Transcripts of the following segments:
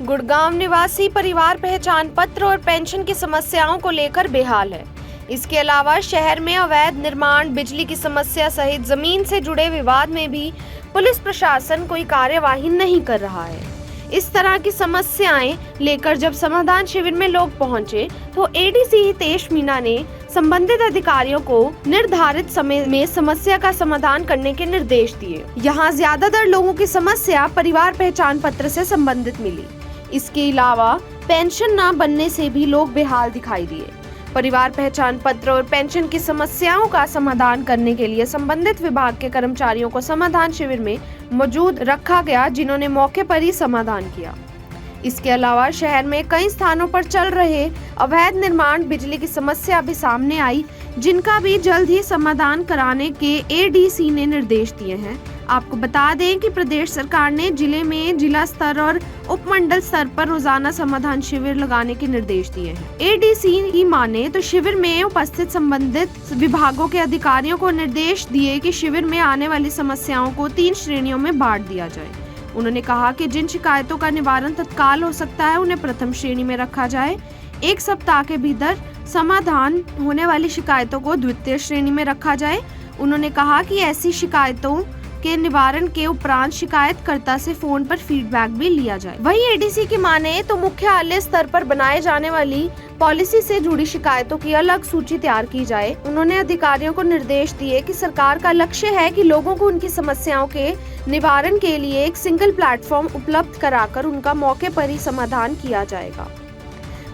गुड़गांव निवासी परिवार पहचान पत्र और पेंशन की समस्याओं को लेकर बेहाल है। इसके अलावा शहर में अवैध निर्माण, बिजली की समस्या सहित जमीन से जुड़े विवाद में भी पुलिस प्रशासन कोई कार्यवाही नहीं कर रहा है। इस तरह की समस्याएं लेकर जब समाधान शिविर में लोग पहुंचे तो एडीसी हितेश मीणा ने संबंधित अधिकारियों को निर्धारित समय में समस्या का समाधान करने के निर्देश दिए। यहाँ ज्यादातर लोगों की समस्या परिवार पहचान पत्र से संबंधित मिली। इसके अलावा पेंशन न बनने से भी लोग बेहाल दिखाई दिए। परिवार पहचान पत्र और पेंशन की समस्याओं का समाधान करने के लिए संबंधित विभाग के कर्मचारियों को समाधान शिविर में मौजूद रखा गया, जिन्होंने मौके पर ही समाधान किया। इसके अलावा शहर में कई स्थानों पर चल रहे अवैध निर्माण, बिजली की समस्या भी सामने आई, जिनका भी जल्द ही समाधान कराने के एडीसी ने निर्देश दिए हैं। आपको बता दें कि प्रदेश सरकार ने जिले में जिला स्तर और उपमंडल स्तर पर रोजाना समाधान शिविर लगाने के निर्देश दिए हैं। एडीसी की माने तो शिविर में उपस्थित संबंधित विभागों के अधिकारियों को निर्देश दिए कि शिविर में आने वाली समस्याओं को 3 श्रेणियों में बांट दिया जाए। उन्होंने कहा कि जिन शिकायतों का निवारण तत्काल हो सकता है उन्हें प्रथम श्रेणी में रखा जाए। 1 सप्ताह के भीतर समाधान होने वाली शिकायतों को द्वितीय श्रेणी में रखा जाए। उन्होंने कहा कि ऐसी शिकायतों के निवारण के उपरांत शिकायतकर्ता से फोन पर फीडबैक भी लिया जाए। वहीं एडीसी की माने तो मुख्यालय स्तर पर बनाए जाने वाली पॉलिसी से जुड़ी शिकायतों की अलग सूची तैयार की जाए। उन्होंने अधिकारियों को निर्देश दिए कि सरकार का लक्ष्य है कि लोगों को उनकी समस्याओं के निवारण के लिए एक सिंगल प्लेटफॉर्म उपलब्ध कराकर उनका मौके पर ही समाधान किया जाएगा।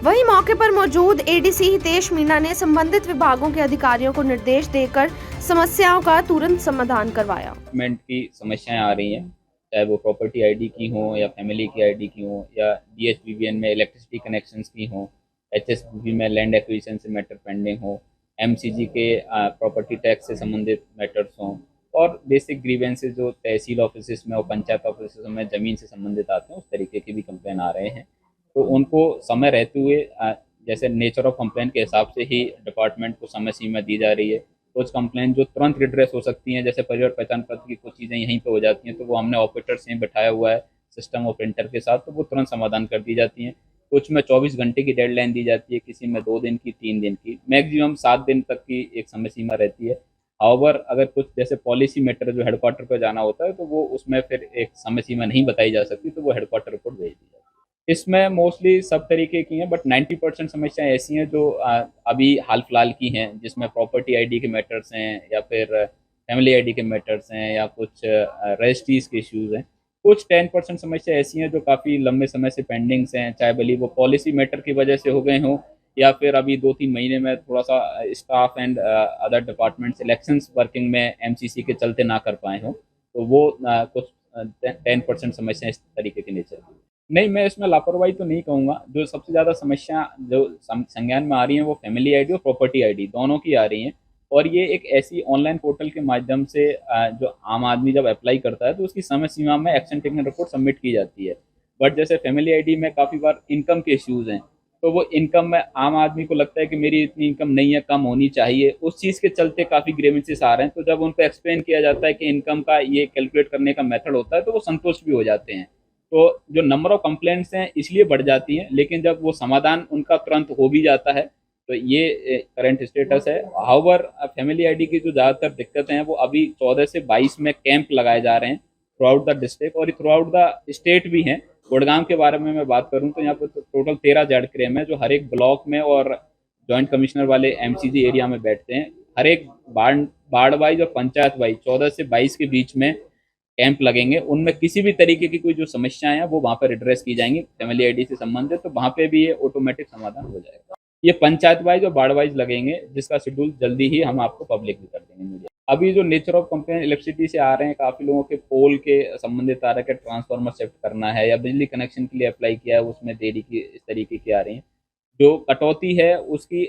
वहीं मौके पर मौजूद एडीसी हितेश मीणा ने संबंधित विभागों के अधिकारियों को निर्देश देकर समस्याओं का तुरंत समाधान करवाया। गवर्नमेंट की समस्याएं आ रही हैं, चाहे वो प्रॉपर्टी आईडी की हो या फैमिली की आईडी की हो या डीएचबीबीएन में इलेक्ट्रिसिटी कनेक्शंस की हो, एचएसबीबी में लैंड एक्विजिशन से मैटर पेंडिंग हो, एमसीजी के प्रॉपर्टी टैक्स से संबंधित मैटर्स हों और बेसिक ग्रीवेंसेस जो तहसील ऑफिस में और पंचायत ऑफिस में ज़मीन से संबंधित आते हैं, उस तरीके के भी कंप्लेन आ रहे हैं। तो उनको समय रहते हुए जैसे नेचर ऑफ कंप्लेन के हिसाब से ही डिपार्टमेंट को समय सीमा दी जा रही है। कुछ कंप्लेन जो तुरंत रिड्रेस हो सकती हैं, जैसे परिवार पहचान पत्र की कुछ चीज़ें यहीं पे हो जाती हैं, तो वो हमने ऑपरेटर से बैठाया हुआ है सिस्टम और प्रिंटर के साथ, तो वो तुरंत समाधान कर दी जाती हैं। कुछ में 24 घंटे की डेडलाइन दी जाती है, किसी में 2 दिन की, 3 दिन की, मैक्सिमम 7 दिन तक की एक समय सीमा रहती है। हाउएवर अगर कुछ जैसे पॉलिसी मैटर जो हेडक्वार्टर पर जाना होता है, तो वो उसमें फिर एक समय सीमा नहीं बताई जा सकती, तो वो हेडक्वार्टर रिपोर्ट भेज दी जाती है। इसमें मोस्टली सब तरीके की हैं, बट 90% समस्याएं ऐसी हैं जो अभी हाल फिलहाल की हैं, जिसमें प्रॉपर्टी आईडी के मैटर्स हैं या फिर फैमिली आईडी के मैटर्स हैं या कुछ रजिस्ट्रीज के इश्यूज़ हैं। कुछ 10% समस्या ऐसी हैं जो काफ़ी लंबे समय से पेंडिंग्स हैं, चाहे भले वो पॉलिसी मैटर की वजह से हो गए हों या फिर अभी 2-3 महीने में थोड़ा सा staff and other departments elections working में एमसीसी के चलते ना कर पाए हों, तो वो कुछ 10% समस्या इस तरीके के नेचर की। नहीं, मैं इसमें लापरवाही तो नहीं कहूँगा। जो सबसे ज़्यादा समस्या जो संज्ञान में आ रही हैं वो फैमिली आईडी और प्रॉपर्टी आईडी दोनों की आ रही हैं, और ये एक ऐसी ऑनलाइन पोर्टल के माध्यम से जो आम आदमी जब अप्लाई करता है तो उसकी समय सीमा में एक्शन टेकन रिपोर्ट सबमिट की जाती है। बट जैसे फैमिली आईडी में काफ़ी बार इनकम के इश्यूज़ हैं, तो वो इनकम में आम आदमी को लगता है कि मेरी इतनी इनकम नहीं है, कम होनी चाहिए, उस चीज़ के चलते काफ़ी ग्रीवेंसेस आ रहे हैं। तो जब उनको एक्सप्लेन किया जाता है कि इनकम का ये कैलकुलेट करने का मेथड होता है, तो वो संतुष्ट भी हो जाते हैं। तो जो नंबर ऑफ कंप्लेंट्स हैं इसलिए बढ़ जाती हैं, लेकिन जब वो समाधान उनका तुरंत हो भी जाता है, तो ये करंट स्टेटस है। हाउएवर फैमिली आईडी की जो ज़्यादातर दिक्कतें हैं वो अभी 14 से 22 में कैंप लगाए जा रहे हैं थ्रू आउट द डिस्ट्रिक्ट और थ्रू आउट द स्टेट भी हैं। गुड़गांव के बारे में मैं बात करूं तो यहाँ पर टोटल 13 जेड क्रेम है जो हर एक ब्लॉक में और जॉइंट कमिश्नर वाले एमसीजी एरिया में बैठते हैं। हर एक वार्ड वाइज और पंचायत वाइज 14 से 22 के बीच में कैंप लगेंगे। उनमें किसी भी तरीके की कोई जो समस्याएं हैं वो वहाँ पर एड्रेस की जाएंगी फैमिली आईडी से संबंधित, तो वहाँ पे भी ये ऑटोमेटिक समाधान हो जाएगा। ये पंचायत वाइज और वार्ड वाइज लगेंगे, जिसका शेड्यूल जल्दी ही हम आपको पब्लिक भी कर देंगे मीडिया। अभी जो नेचर ऑफ कंप्लेन इलेक्ट्रिसिटी से आ रहे हैं, काफ़ी लोगों के पोल के संबंधित आ रहे हैं, ट्रांसफार्मर शिफ्ट करना है या बिजली कनेक्शन के लिए अप्लाई किया है उसमें देरी की इस तरीके की आ रही हैं। जो कटौती है उसकी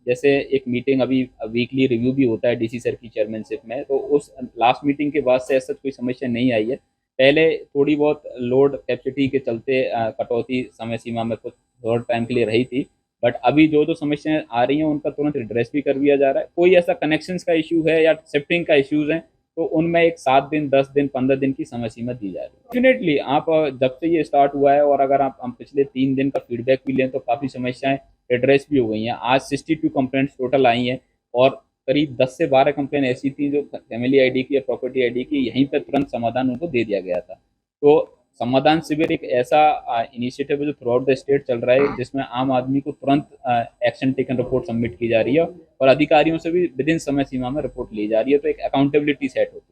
जैसे एक मीटिंग अभी वीकली रिव्यू भी होता है डीसी सर की चेयरमैनशिप में, तो उस लास्ट मीटिंग के बाद से ऐसा कोई समस्या नहीं आई है। पहले थोड़ी बहुत लोड कैपेसिटी के चलते कटौती समय सीमा में कुछ थोड़ा टाइम के लिए रही थी, बट अभी जो समस्याएं आ रही हैं उनका तुरंत एड्रेस भी कर दिया जा रहा है। कोई ऐसा कनेक्शंस का इशू है या शिफ्टिंग का इश्यूज़ है तो उनमें एक 7 दिन, 10 दिन, 15 दिन की समय सीमा दी जा रही है। डेफिनेटली आप जब से ये स्टार्ट हुआ है और अगर आप हम पिछले 3 दिन का फीडबैक भी लें तो काफ़ी समस्याएं एड्रेस भी हो गई हैं। आज 62 कंप्लेंट्स टोटल आई हैं और करीब 10 से 12 कंप्लेंट ऐसी थी जो फैमिली आईडी की या प्रॉपर्टी आईडी की, यहीं पर तुरंत समाधान उनको दे दिया गया था। तो समाधान शिविर एक ऐसा इनिशिएटिव है जो थ्रू आउट द स्टेट चल रहा है, जिसमें आम आदमी को तुरंत एक्शन टेकन रिपोर्ट सबमिट की जा रही है और अधिकारियों से भी विदिन समय सीमा में रिपोर्ट ली जा रही है, तो एक अकाउंटेबिलिटी सेट होती है।